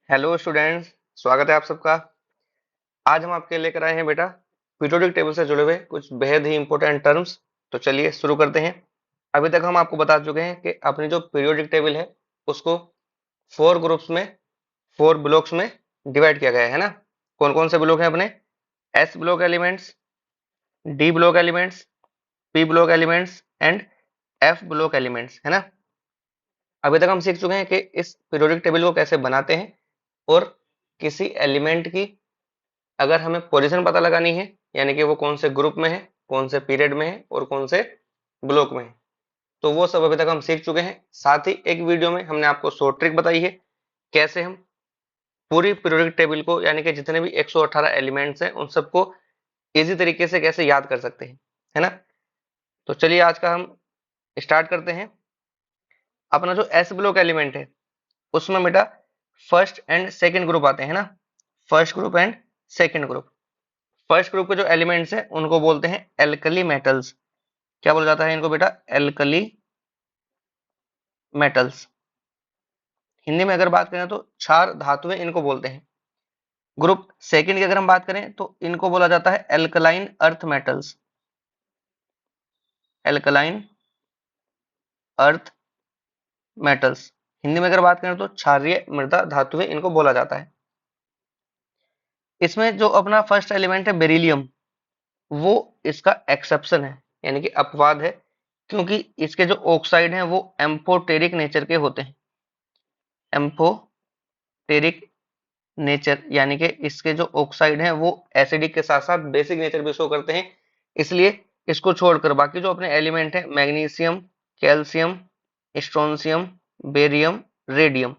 Hello students, स्वागत है आप सबका। आज हम आपके लेकर आए हैं बेटा पीरियोडिक टेबल से जुड़े हुए कुछ बेहद ही इंपॉर्टेंट टर्म्स। तो चलिए शुरू करते हैं। अभी तक हम आपको बता चुके हैं कि अपनी जो पीरियोडिक टेबल है उसको फोर ग्रुप्स में, फोर ब्लॉक्स में डिवाइड किया गया है ना। कौन कौन से ब्लॉक हैं अपने? S block elements, D block elements, P block elements and F block elements, है ना। अभी तक हम सीख चुके हैं कि इस पीरियोडिक टेबल को कैसे बनाते हैं और किसी एलिमेंट की अगर हमें पोजीशन पता लगानी है, यानी कि वो कौन से ग्रुप में है, कौन से पीरियड में है और कौन से ब्लॉक में है, तो वो सब अभी तक हम सीख चुके हैं। साथ ही एक वीडियो में हमने आपको शॉर्ट ट्रिक बताई है कैसे हम पूरी पीरियोडिक टेबल को, यानी कि जितने भी 118 एलिमेंट्स हैं उन सबको इजी तरीके से कैसे याद कर सकते हैं, है ना। तो चलिए आज का हम स्टार्ट करते हैं। अपना जो एस ब्लॉक एलिमेंट है उसमें बेटा फर्स्ट एंड सेकंड ग्रुप आते हैं ना। First group and second group. First group के जो एलिमेंट्स हैं उनको बोलते हैं एल्कली मेटल्स। क्या बोला जाता है इनको बेटा? Alkali metals. हिंदी में अगर बात करें तो क्षार धातुएं इनको बोलते हैं। ग्रुप सेकंड की अगर हम बात करें तो इनको बोला जाता है alkaline earth metals. Alkaline earth metals. Hindi में अगर बात करें तो क्षारीय मृदा धातुएं इनको बोला जाता है। इसमें जो अपना फर्स्ट एलिमेंट है बेरिलियम, वो इसका एक्सेप्शन है, यानी कि अपवाद है, क्योंकि इसके जो ऑक्साइड हैं वो एम्फोटेरिक नेचर के होते हैं। एम्फोटेरिक नेचर यानी कि इसके जो ऑक्साइड हैं वो एसिडिक के साथ साथ बेसिक नेचर भी शो करते हैं। इसलिए इसको छोड़कर बाकी जो अपने एलिमेंट है magnesium, calcium, strontium, barium, radium,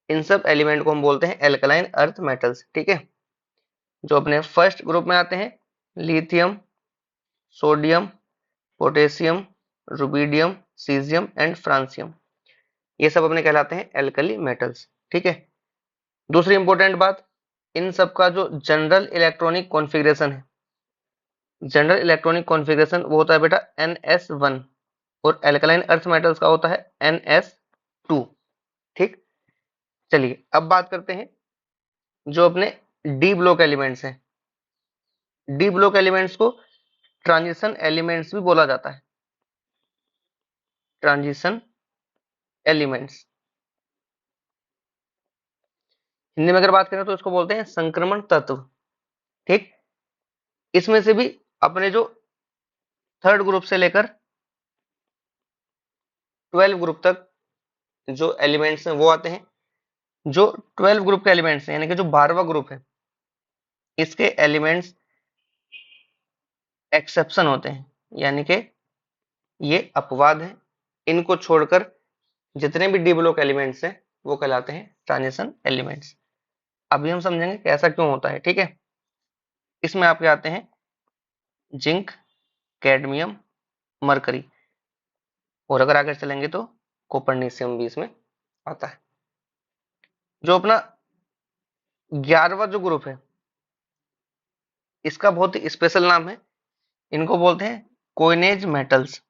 इन सब एलिमेंट को हम बोलते हैं एल्कलाइन अर्थ मेटल्स। ठीक है। जो अपने फर्स्ट ग्रुप में आते हैं lithium, sodium, potassium, rubidium, caesium and francium, ये सब अपने कहलाते हैं एल्कली मेटल्स। ठीक है। दूसरी इंपॉर्टेंट बात, इन सब का जो जनरल इलेक्ट्रॉनिक कॉन्फ़िगरेशन है, जनरल इलेक्ट्रॉनिक कॉन्फ़िगरेशन वो होता है बेटा NS1, और एल्कलाइन अर्थ मेटल्स का होता है NS2। ठीक। चलिए अब बात करते हैं जो अपने डी ब्लॉक एलिमेंट्स हैं। डी ब्लॉक एलिमेंट्स को ट्रांजिशन एलिमेंट्स भी बोला जाता है। Transition elements. हिंदी में अगर बात करें तो इसको बोलते हैं संक्रमण तत्व। ठीक। इसमें से भी अपने जो थर्ड ग्रुप से लेकर 12 ग्रुप तक जो एलिमेंट्स हैं वो आते हैं। जो 12 ग्रुप के एलिमेंट्स हैं, यानी कि जो 12वां ग्रुप है, इसके एलिमेंट्स एक्सेप्शन होते हैं, यानी कि ये अपवाद है। इनको छोड़कर जितने भी डी ब्लॉक एलिमेंट्स हैं वो कहलाते हैं ट्रांजिशन एलिमेंट्स। अभी हम समझेंगे कि ऐसा क्यों होता है। ठीक है। इसमें आपके आते हैं जिंक, कैडमियम, मरकरी, और अगर आगे चलेंगे तो कोपर्निशियम भी इसमें आता है। जो अपना 11वां जो ग्रुप है इसका बहुत ही स्पेशल नाम है। इनको बोलते हैं कोइनेज मेटल्स।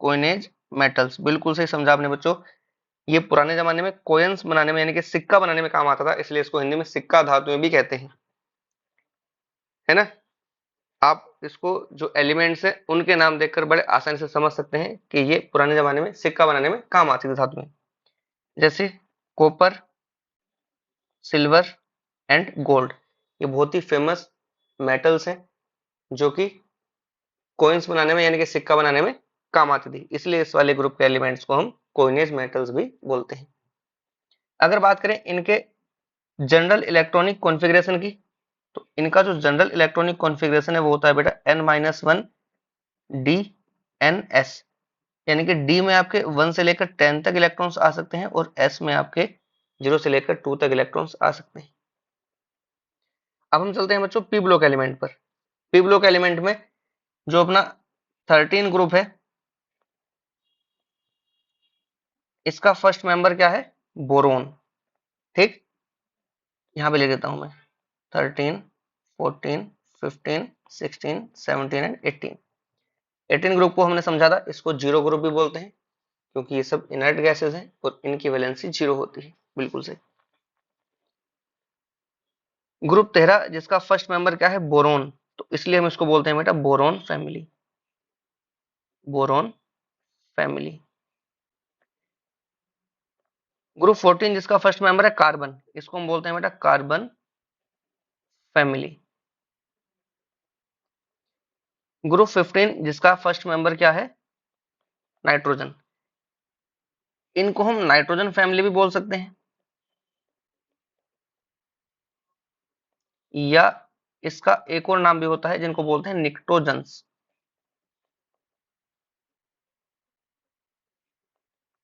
कोइनेज मेटल्स, बिल्कुल सही समझा आपने बच्चों। ये पुराने जमाने में कोयंस बनाने में, यानी कि सिक्का बनाने में काम आता था, इसलिए इसको हिंदी में सिक्का धातुएं भी कहते हैं, है ना। आप इसको जो एलिमेंट्स हैं उनके नाम देखकर बड़े आसानी से समझ सकते हैं कि ये पुराने जमाने में सिक्का बनाने में काम आती थी धातुएं। जैसे कॉपर, सिल्वर एंड गोल्ड, ये बहुत ही फेमस मेटल्स हैं जो कि कॉइन्स बनाने में, यानी कि सिक्का बनाने में काम आती थी, इसलिए इस वाले ग्रुप के एलिमेंट्स को हम कॉइनेज मेटल्स भी बोलते हैं। अगर बात करें इनके जनरल इलेक्ट्रॉनिक कॉन्फ़िगरेशन की, तो इनका जो जनरल इलेक्ट्रॉनिक कॉन्फ़िगरेशन है वो होता है बेटा N-1 DNS, यानी कि डी में आपके 1 से लेकर 10 तक इलेक्ट्रॉन्स आ सकते हैं और एस में आपके 0 से लेकर 2 तक इलेक्ट्रॉन्स आ सकते हैं। अब हम चलते हैं बच्चों पी ब्लॉक एलिमेंट पर। पी ब्लॉक एलिमेंट में जो अपना 13 ग्रुप है, इसका फर्स्ट मेंबर क्या है? बोरोन। ठीक। यहां पे ले देता हूं मैं 13, 14, 15, 16, 17 एंड 18। 18 ग्रुप को हमने समझा था, इसको जीरो ग्रुप भी बोलते हैं। क्योंकि ये सब इनर्ट गैसेस हैं और इनकी वैलेंसी 0 होती है। बिल्कुल सही। ग्रुप 13 जिसका फर्स्ट मेंबर क्या है, बोरोन, तो इसलिए हम इसको बोलते हैं बेटा boron family. Boron family. Group 14 जिसका फर्स्ट मेंबर है कार्बन, इसको हम बोलते हैं बेटा कार्बन फैमिली। ग्रुप 15 जिसका फर्स्ट मेंबर क्या है, नाइट्रोजन, इनको हम नाइट्रोजन फैमिली भी बोल सकते हैं, या इसका एक और नाम भी होता है जिनको बोलते हैं निक्टोजन्स।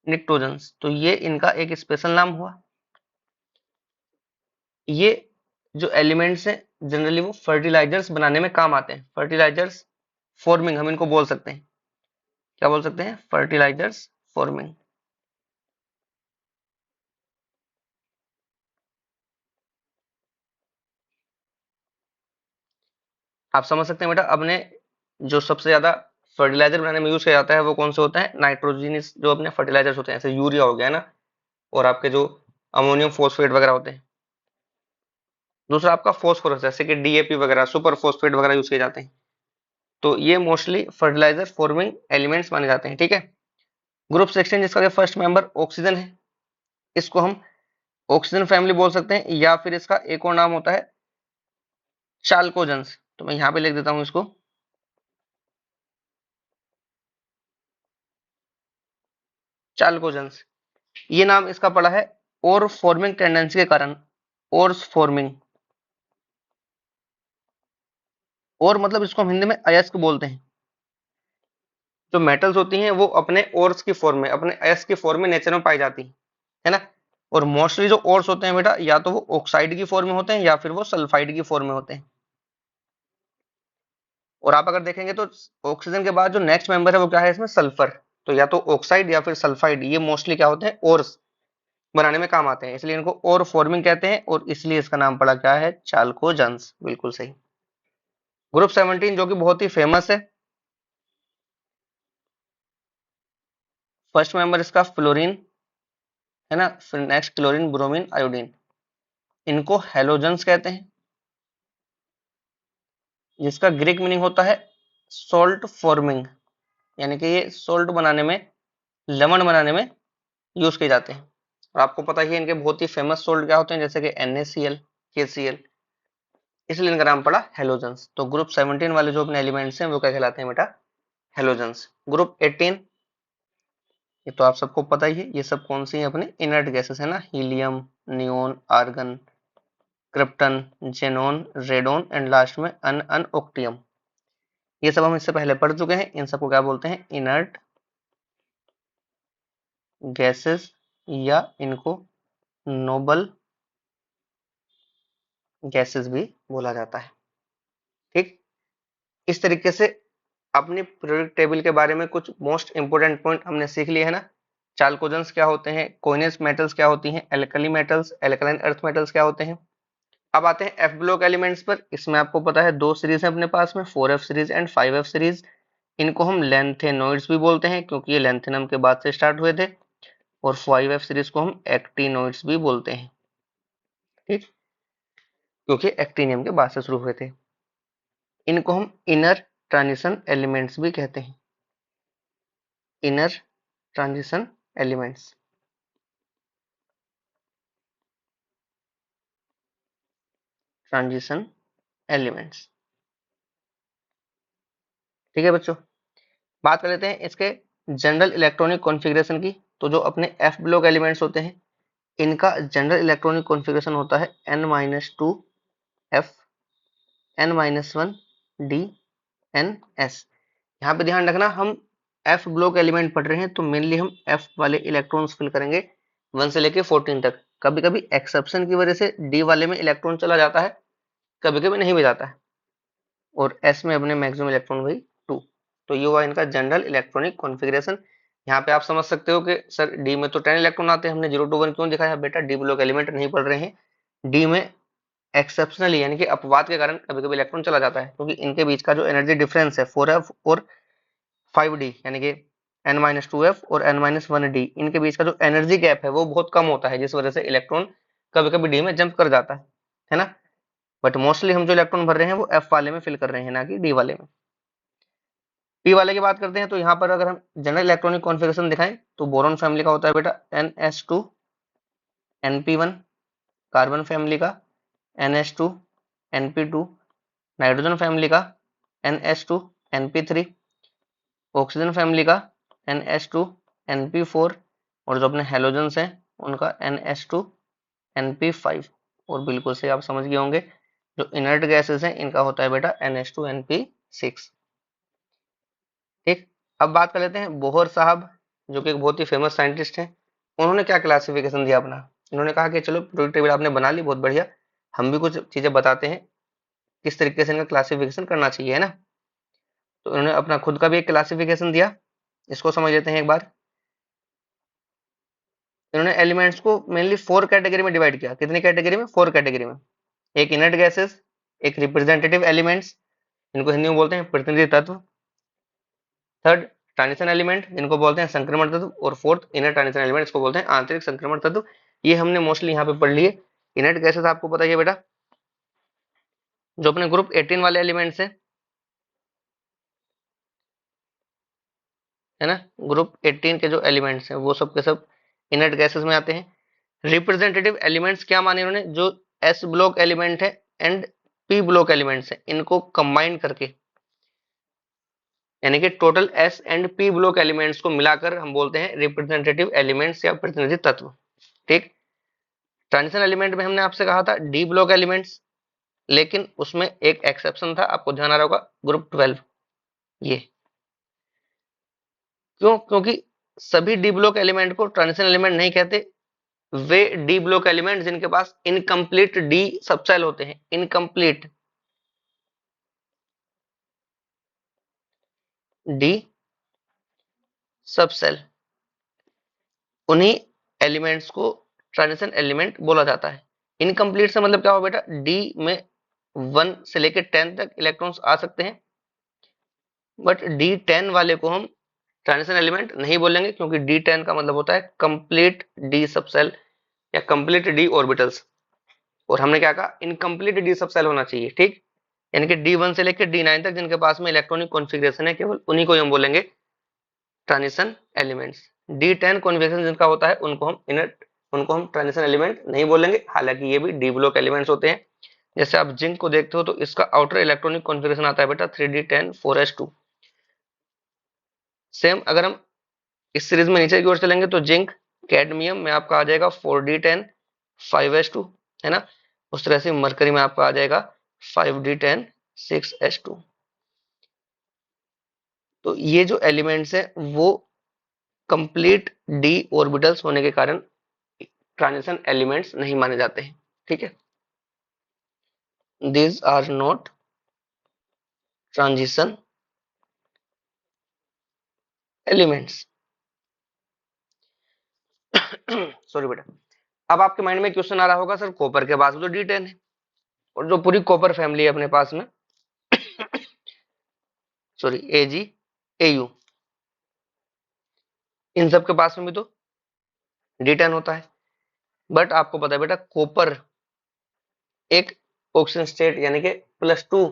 निक्टोजन्स, तो ये इनका एक स्पेशल नाम हुआ। ये जो एलिमेंट्स हैं जनरली वो फर्टिलाइजर्स बनाने में काम आते हैं। फर्टिलाइजर्स फॉर्मिंग हम इनको बोल सकते हैं, क्या बोल सकते हैं, फर्टिलाइजर्स फॉर्मिंग। आप समझ सकते हैं बेटा, अपने जो सबसे ज्यादा फर्टिलाइजर बनाने में यूज किया जाता है वो कौन से होता है, नाइट्रोजनस जो अपने फर्टिलाइजर्स होते हैं, जैसे यूरिया हो गया ना, और आपके जो अमोनियम फॉस्फेट वगैरह होते हैं। दूसरा आपका फॉस्फोरस, जैसे कि डीएपी वगैरह, सुपर फॉस्फेट वगैरह यूज किए जाते हैं। तो ये मोस्टली फर्टिलाइजर फॉर्मिंग एलिमेंट्स माने जाते हैं, ठीक है। ग्रुप 16 जिसका फर्स्ट मेंबर ऑक्सीजन है, इसको हम ऑक्सीजन फैमिली बोल सकते हैं, या फिर इसका एक और नाम होता है चाल्कोजेंस। तो मैं यहाँ पे लिख देता हूँ इसको, चाल्कोजेंस। ये नाम इसका पड़ा है और फॉर्मिंग टेंडेंसी के कारण। और फॉर्मिंग, और मतलब इसको हम हिंदी में अयस्क बोलते हैं। जो मेटल्स होती हैं वो अपने ओर्स की फॉर्म में, अपने अयस्क की फॉर्म में नेचर में पाई जाती है ना। और मोस्टली जो ओर्स होते हैं बेटा, या तो वो ऑक्साइड की फॉर्म में होते हैं या फिर वो सल्फाइड की फॉर्म में होते हैं। और आप अगर देखेंगे तो ऑक्सीजन के बाद जो नेक्स्ट मेंबर है वो क्या है इसमें, सल्फर। तो या तो ऑक्साइड या फिर सल्फाइड, ये मोस्टली क्या होते हैं, ओर्स बनाने में काम आते हैं, इसलिए इनको और फॉर्मिंग कहते हैं, और इसलिए इसका नाम पड़ा क्या है, चाल्कोजेंस। बिल्कुल सही। ग्रुप 17 जो कि बहुत ही फेमस है, फर्स्ट मेंबर इसका फ्लोरीन है ना, फिर नेक्स्ट क्लोरीन, ब्रोमीन, आयोडीन, इनको हेलोजेंस कहते हैं, जिसका ग्रीक मीनिंग होता है सॉल्ट फॉर्मिंग, यानी कि ये सॉल्ट बनाने में, लवण बनाने में यूज किए जाते हैं। और आपको पता ही है इनके बहुत ही फेमस सोल्ट क्या होते हैं, जैसे कि NaCl, KCl, इसलिए इनका नाम पड़ा हेलोजेंस। तो ग्रुप 17 वाले जो अपने एलिमेंट्स हैं वो क्या कहलाते हैं बेटा, हेलोजेंस। ग्रुप 18, ये तो आप सबको पता ही है, ये सब कौन सी है, अपने इनर्ट गैसेस है ना, helium, neon, argon, krypton, xenon, radon, and last में अनअनओक्टियम। ये सब हम इससे पहले पढ़ चुके हैं। इन सबको क्या बोलते हैं, इनर्ट गैसेस, या इनको नोबल गैसेस भी बोला जाता है, ठीक। इस तरीके से अपनी पीरियोडिक टेबल के बारे में कुछ मोस्ट इंपोर्टेंट पॉइंट हमने सीख लिए है ना। चाल्कोजेंस क्या होते हैं, कोइनेस मेटल्स क्या होती हैं, alkali metals, alkaline earth metals क्या होते हैं। अब आते हैं एफ ब्लॉक एलिमेंट्स पर। इसमें आपको पता है दो सीरीज है अपने पास में, 4f series and 5f series. इनको हम लेंथेनोइड्स भी बोलते हैं क्योंकि ये लेंथेनम के बाद से स्टार्ट हुए थे। और 5f सीरीज को हम एक्टिनोइड्स भी बोलते हैं, ठीक, क्योंकि एक्टिनियम के बाद से शुरू हुए थे। इनको हम इनर ट्रांजिशन एलिमेंट्स भी कहते हैं, inner transition elements. Transition elements, ठीक है बच्चों। बात कर लेते हैं इसके जनरल इलेक्ट्रॉनिक कॉन्फ़िगरेशन की। तो जो अपने एफ ब्लॉक एलिमेंट्स होते हैं, इनका जनरल इलेक्ट्रॉनिक कॉन्फ़िगरेशन होता है N-2 F N-1 D N-S। यहाँ पे ध्यान रखना, हम एफ ब्लॉक एलिमेंट पढ़ रहे हैं तो मेनली हम एफ वाले इलेक्ट्रॉन्स फिल करेंगे 1 से लेके 14 तक। कभी कभी एक्सेप्शन की वजह से डी वाले में इलेक्ट्रॉन चला जाता है, कभी कभी नहीं भी जाता है, और एस में अपने मैक्सिमम इलेक्ट्रॉन वही 2। तो ये हुआ इनका जनरल इलेक्ट्रॉनिक कॉन्फ़िगरेशन। यहाँ पे आप समझ सकते हो कि सर डी में तो 10 इलेक्ट्रॉन आते हैं, हमने 0 to 1 क्यों दिखाया, बेटा डी ब्लॉक एलिमेंट नहीं पढ़ रहे हैं। डी में एक्सेप्शनली यानी कि अपवाद के कारण कभी कभी इलेक्ट्रॉन चला जाता है, क्योंकि इनके बीच का जो एनर्जी डिफरेंस है 4f और 5d, यानी कि N-2f और N-1d, इनके बीच का जो एनर्जी गैप है वो बहुत कम होता है, जिस वजह से इलेक्ट्रॉन कभी कभी डी में जंप कर जाता है ना। बट मोस्टली हम जो इलेक्ट्रॉन भर रहे हैं वो एफ वाले में फिल कर रहे हैं, ना कि डी वाले में। पी वाले की बात करते हैं तो यहाँ पर अगर हम जनरल इलेक्ट्रॉनिक कॉन्फ़िगरेशन दिखाएं तो बोरॉन फैमिली का होता है बेटा NS2 NP1, कार्बन फैमिली का NH2 NP2, नाइट्रोजन फैमिली का NH2 NP3, ऑक्सीजन फैमिली का NH2 NP4, और जो अपने हेलोजन्स हैं उनका NH2 NP5। और बिल्कुल से आप समझ गए होंगे जो इनर्ट गैसेस हैं इनका होता है बेटा NH2 NP6। ठीक, अब बात कर लेते हैं बोहर साहब, जो कि एक बहुत ही फेमस साइंटिस्ट हैं। उन्होंने क्या क्लासिफिकेशन दिया अपना, इन्होंने कहा कि चलो पीरियोडिक टेबल आपने बना ली, बहुत बढ़िया, हम भी कुछ चीजें बताते हैं किस तरीके से इनका क्लासिफिकेशन करना चाहिए, है ना। तो उन्होंने अपना खुद का भी एक क्लासिफिकेशन दिया, इसको समझ लेते हैं एक बार। इन्होंने एलिमेंट्स को मेनली 4 कैटेगरी में डिवाइड किया। कितनी कैटेगरी में? 4 कैटेगरी में। एक इनर्ट गैसेस, एक रिप्रेजेंटेटिव एलिमेंट्स, इनको हिंदी में बोलते हैं प्रतिनिधि तत्व, थर्ड ट्रांजिशन एलिमेंट जिनको बोलते हैं संक्रमण तत्व, और फोर्थ इनर ट्रांजिशन एलिमेंट, इसको बोलते हैं आंतरिक संक्रमण तत्व। ये हमने मोस्टली यहाँ पे पढ़ लिए। इनर्ट गैसेस आपको पता है बेटा, जो अपने ग्रुप 18 वाले एलिमेंट्स है ना, ग्रुप 18 के जो एलिमेंट्स हैं वो सब के सब इनर्ट गैसेस में आते हैं। रिप्रेजेंटेटिव एलिमेंट्स क्या माने इन्होंने, जो एस ब्लॉक एलिमेंट है एंड पी ब्लॉक एलिमेंट्स है, इनको कंबाइन करके, यानी कि total S and P block elements को मिलाकर हम बोलते हैं रिप्रेजेंटेटिव एलिमेंट्स या प्रतिनिधि तत्व। ठीक, ट्रांजिशन एलिमेंट में हमने आपसे कहा था डी ब्लॉक एलिमेंट्स, लेकिन उसमें एक एक्सेप्शन था, आपको ध्यान आ रहा होगा, ग्रुप 12। ये क्यों? क्योंकि सभी डी ब्लॉक एलिमेंट को ट्रांजिशन एलिमेंट नहीं कहते, वे डी ब्लॉक एलिमेंट जिनके पास इनकम्प्लीट डी सबसेल होते हैं, इनकम्प्लीट डी सबसेल, उन्हीं एलिमेंट्स को ट्रांजिशन एलिमेंट बोला जाता है। इनकम्प्लीट से मतलब क्या हो बेटा, डी में 1 से लेकर 10 तक इलेक्ट्रॉन्स आ सकते हैं, बट डी 10 वाले को हम ट्रांजिशन एलिमेंट नहीं बोलेंगे, क्योंकि डी 10 का मतलब होता है कंप्लीट डी सबसेल या कंप्लीट डी ऑर्बिटल्स। और हमने क्या कहा, इनकम्प्लीट डी सबसेल होना चाहिए। ठीक, यानी कि D1 से लेकर D9 तक जिनके पास में इलेक्ट्रॉनिक कॉन्फ़िगरेशन है, केवल उन्हीं को हम बोलेंगे ट्रांजिशन एलिमेंट्स। D10 कॉन्फ़िगरेशन जिनका होता है उनको हम ट्रांजिशन एलिमेंट नहीं बोलेंगे, हालांकि ये भी डी ब्लॉक एलिमेंट्स होते हैं। जैसे आप जिंक को देखते हो तो इसका आउटर इलेक्ट्रॉनिक कॉन्फ़िगरेशन आता है बेटा 3D10 4s2। सेम अगर हम इस सीरीज में नीचे की ओर चलेंगे तो जिंक कैडमियम में आपका आ जाएगा 4D10 5s2, है ना। उस तरह से मरकरी में आपका आ जाएगा 5D10 6s2। तो ये जो एलिमेंट्स हैं वो कंप्लीट डी ऑर्बिटल्स होने के कारण ट्रांजिशन एलिमेंट्स नहीं माने जाते हैं। ठीक है, these are not transition elements. Sorry बेटा, अब आपके माइंड में क्वेश्चन आ रहा होगा, सर कॉपर के पास तो D10 है और जो पूरी कॉपर फैमिली है अपने पास में सॉरी Ag Au, इन सब के पास में भी तो D10 होता है। बट आपको पता है बेटा कॉपर एक ऑक्सीजन स्टेट यानी कि +2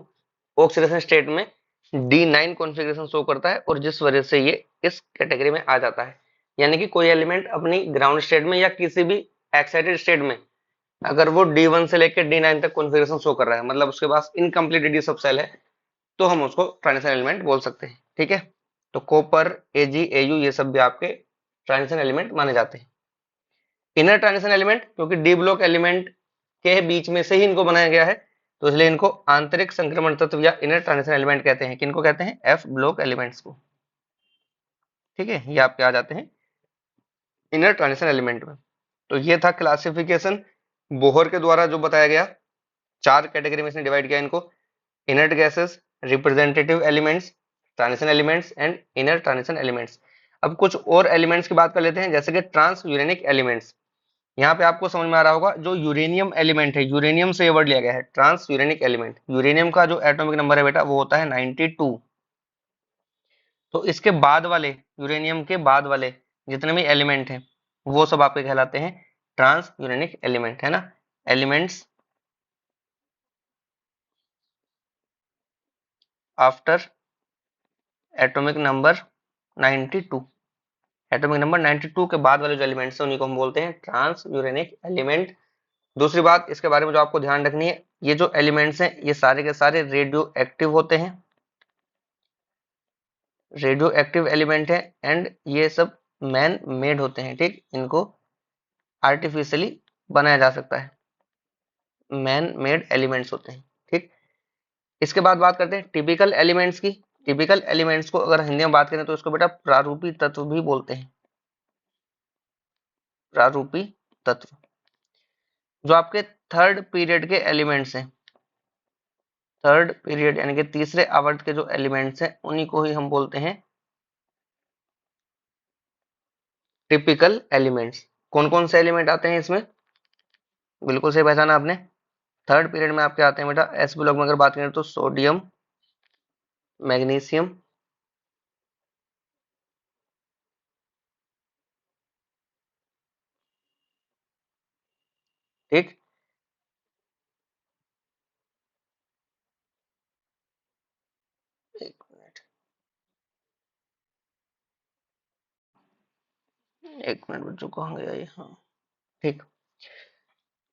ऑक्सीडेशन स्टेट में D9 कॉन्फ़िगरेशन शो करता है, और जिस वजह से ये इस कैटेगरी में आ जाता है। यानी कि कोई एलिमेंट अपनी ग्राउंड स्टेट में या किसी भी एक्साइटेड स्टेट में अगर वो D1 से लेकर D9 तक कॉन्फ़िगरेशन शो कर रहा है, मतलब उसके पास इनकम्प्लीट डी सबसेल है, तो हम उसको ट्रांजिशन एलिमेंट बोल सकते हैं। ठीक है, तो कॉपर Ag Au ये सब भी आपके ट्रांजिशन एलिमेंट माने जाते हैं। इनर ट्रांजिशन एलिमेंट, क्योंकि डी ब्लॉक एलिमेंट के बीच में से ही इनको बनाया गया है, तो इसलिए इनको आंतरिक संक्रमण तत्व या इनर ट्रांजिशन एलिमेंट कहते हैं। किनको कहते हैं? एफ ब्लॉक एलिमेंट्स को। ठीक है, ये आपके आ जाते हैं इनर ट्रांजिशन एलिमेंट में। तो ये था क्लासिफिकेशन बोहर के द्वारा जो बताया गया, 4 कैटेगरी में इसने डिवाइड किया इनको, inert gases, representative elements, transition elements and inner transition elements. अब कुछ और एलिमेंट्स की बात कर लेते हैं, जैसे कि ट्रांस यूरेनिक एलिमेंट्स। यहाँ पे आपको समझ में आ रहा होगा, जो यूरेनियम एलिमेंट है, यूरेनियम से ये वर्ड लिया गया है, ट्रांस यूरेनिक एलिमेंट। यूरेनियम का जो एटॉमिक नंबर है बेटा वो होता है 92। तो इसके बाद वाले यूरेनियम के बाद वाले जितने भी एलिमेंट हैं वो सब आपके कहलाते हैं ट्रांस यूरेनिक एलिमेंट, है ना। Elements after atomic number 92, atomic number 92 के बाद वाले जो एलिमेंट्स हैं उन्हीं को हम बोलते हैं ट्रांस यूरेनिक एलिमेंट। दूसरी बात इसके बारे में जो आपको ध्यान रखनी है, ये जो एलिमेंट्स हैं ये सारे के सारे रेडियो एक्टिव होते हैं, रेडियो एक्टिव एलिमेंट है, एंड ये सब मैन मेड होते हैं, ठीक। इनको आर्टिफिशियली बनाया जा सकता है, मैन मेड एलिमेंट्स होते हैं, ठीक। इसके बाद बात करते हैं टिपिकल एलिमेंट्स की। टिपिकल एलिमेंट्स को अगर हिंदी में बात करें तो इसको बेटा प्रारूपी तत्व भी बोलते हैं, प्रारूपी तत्व। जो आपके थर्ड पीरियड के एलिमेंट्स हैं, थर्ड पीरियड यानी कि तीसरे आवर्त के जो एलिमेंट्स हैं उन्हीं को ही हम बोलते हैं टिपिकल एलिमेंट्स। कौन कौन से एलिमेंट आते हैं इसमें, बिल्कुल सही पहचाना आपने। थर्ड पीरियड में आपके आते हैं बेटा एस ब्लॉक में अगर बात करें तो सोडियम, मैग्नीशियम, ठीक। एक मिनट, एक मिनट बच्चों कहाँ गया ये, हाँ ठीक।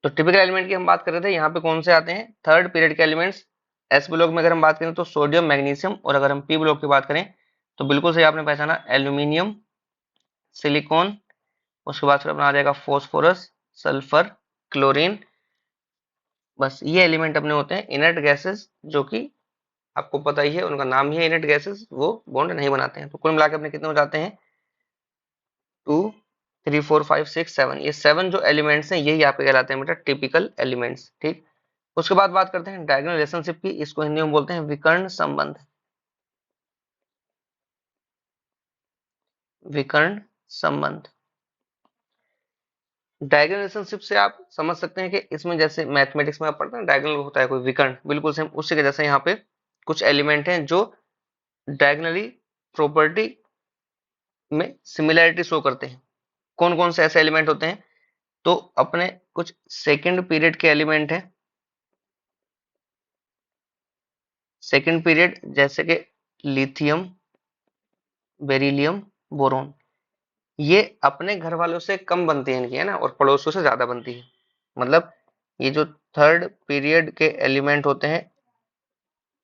तो टिपिकल एलिमेंट की हम बात कर रहे थे, यहाँ पे कौन से आते हैं थर्ड पीरियड के एलिमेंट्स। एस ब्लॉक में अगर हम बात करें तो सोडियम, मैग्नीशियम, और अगर हम पी ब्लॉक की बात करें तो बिल्कुल सही आपने पहचाना एल्यूमिनियम, सिलिकॉन, उसके बाद फिर अपना आ जाएगा फॉस्फोरस, सल्फर, क्लोरीन। बस ये एलिमेंट अपने होते हैं इनर्ट गैसेस, जो कि आपको पता ही है उनका नाम ही है इनर्ट गैसेस, वो बॉन्ड नहीं बनाते हैं। तो कुल मिलाकर अपने कितने हो जाते हैं 2 3 4 5 6 7, ये 7 जो एलिमेंट्स हैं यही आपके कहलाते हैं बेटा टिपिकल एलिमेंट्स, ठीक। उसके बाद बात करते हैं डायगोनल रिलेशनशिप की, इसको हिंदी में बोलते हैं विकर्ण संबंध, विकर्ण संबंध। डायगोनल रिलेशनशिप से आप समझ सकते हैं कि इसमें जैसे मैथमेटिक्स में आप पढ़ते हैं डायगोनल होता है कोई विकर्ण, बिल्कुल सेम उसी के जैसे यहाँ पे कुछ एलिमेंट हैं जो डायगोनली प्रॉपर्टी में सिमिलैरिटी शो करते हैं। कौन कौन से ऐसे एलिमेंट होते हैं, तो अपने कुछ सेकंड पीरियड के एलिमेंट हैं, सेकंड पीरियड जैसे कि लिथियम, बेरिलियम, बोरोन, ये अपने घर वालों से कम बनती है इनकी, है ना, और पड़ोसियों से ज्यादा बनती है। मतलब ये जो थर्ड पीरियड के एलिमेंट होते हैं,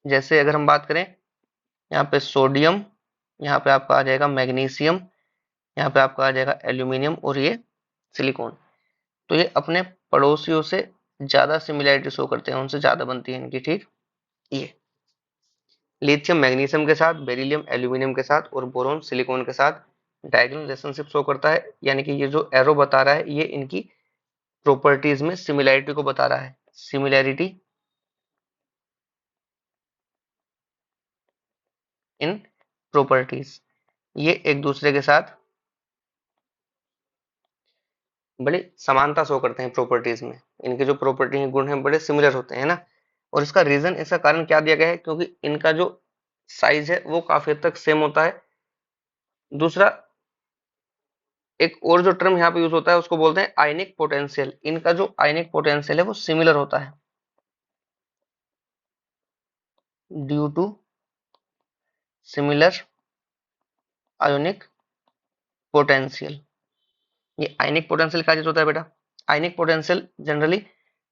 जैसे अगर हम बात करें यहाँ पे सोडियम, यहाँ पे आपका आ जाएगा मैग्नीशियम, यहाँ पे आपका आ जाएगा एल्यूमिनियम, और ये सिलिकॉन, तो ये अपने पड़ोसियों से ज्यादा सिमिलैरिटी शो करते हैं, उनसे ज्यादा बनती है इनकी, ठीक। ये लिथियम मैग्नीशियम के साथ, बेरिलियम एल्यूमिनियम के साथ, और बोरोन सिलिकॉन के साथ डायगोनल रिलेशनशिप शो करता है, यानी कि ये जो एरो बता रहा है ये इनकी प्रॉपर्टीज में सिमिलैरिटी को बता रहा है, सिमिलैरिटी इन प्रॉपर्टीज, ये एक दूसरे के साथ बड़ी समानता शो करते हैं प्रॉपर्टीज में, इनके जो प्रॉपर्टी हैं गुण हैं बड़े सिमिलर होते हैं ना। और इसका रीजन, इसका कारण क्या दिया गया है, क्योंकि इनका जो साइज है वो काफी हद तक सेम होता है। दूसरा, एक और जो टर्म यहाँ पे यूज होता है उसको बोलते हैं आयनिक पोटेंशियल, इनका जो आयनिक पोटेंशियल है वो सिमिलर होता है due to similar ionic potential. ये आयनिक पोटेंशियल क्या चीज होता है बेटा, आयनिक पोटेंशियल जनरली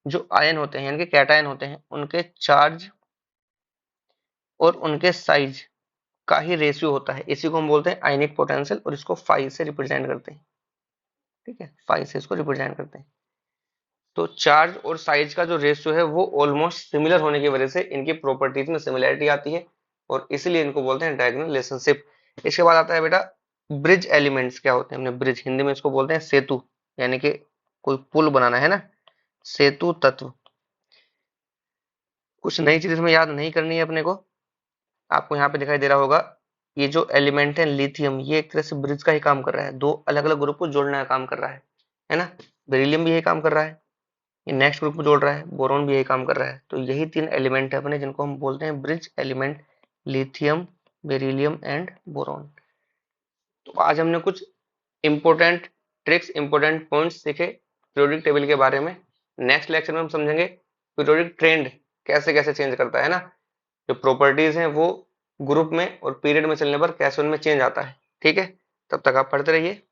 जो आयन होते हैं यानी कि कैटायन होते हैं उनके चार्ज और उनके साइज का ही रेशियो होता है, इसी को हम बोलते हैं आयनिक पोटेंशियल, और इसको फाई से रिप्रेजेंट करते हैं, ठीक है, फाई से इसको रिप्रेजेंट करते हैं। तो चार्ज और साइज का जो रेशियो है वो ऑलमोस्ट सिमिलर होने की वजह से इनकी प्रॉपर्टीज में सिमिलैरिटी आती है, और इसीलिए इनको बोलते हैं डायगोनल रिलेशनशिप। इसके बाद आता है बेटा ब्रिज एलिमेंट्स, क्या होते हैं, हमने ब्रिज हिंदी में इसको बोलते हैं सेतु, यानी कि कोई पुल बनाना है ना, सेतु तत्व। कुछ नई चीज इसमें याद नहीं करनी है अपने को, आपको यहाँ पे दिखाई दे रहा होगा ये जो एलिमेंट है लिथियम, ये एक तरह से ब्रिज का ही काम कर रहा है, दो अलग अलग ग्रुप को जोड़ने का काम कर रहा है ना। बेरिलियम भी यही काम कर रहा है, ये नेक्स्ट ग्रुप को जोड़ रहा है, बोरोन भी यही काम कर रहा है। तो यही तीन एलिमेंट है अपने जिनको हम बोलते हैं bridge element, lithium, beryllium and boron. तो आज हमने कुछ इंपॉर्टेंट ट्रिक्स, इंपॉर्टेंट पॉइंट्स सीखे पीरियोडिक टेबल के बारे में। नेक्स्ट लेक्चर में हम समझेंगे पीरियोडिक ट्रेंड कैसे कैसे चेंज करता है ना, जो प्रॉपर्टीज हैं वो ग्रुप में और पीरियड में चलने पर कैसे उनमें चेंज आता है। ठीक है, तब तक आप पढ़ते रहिए।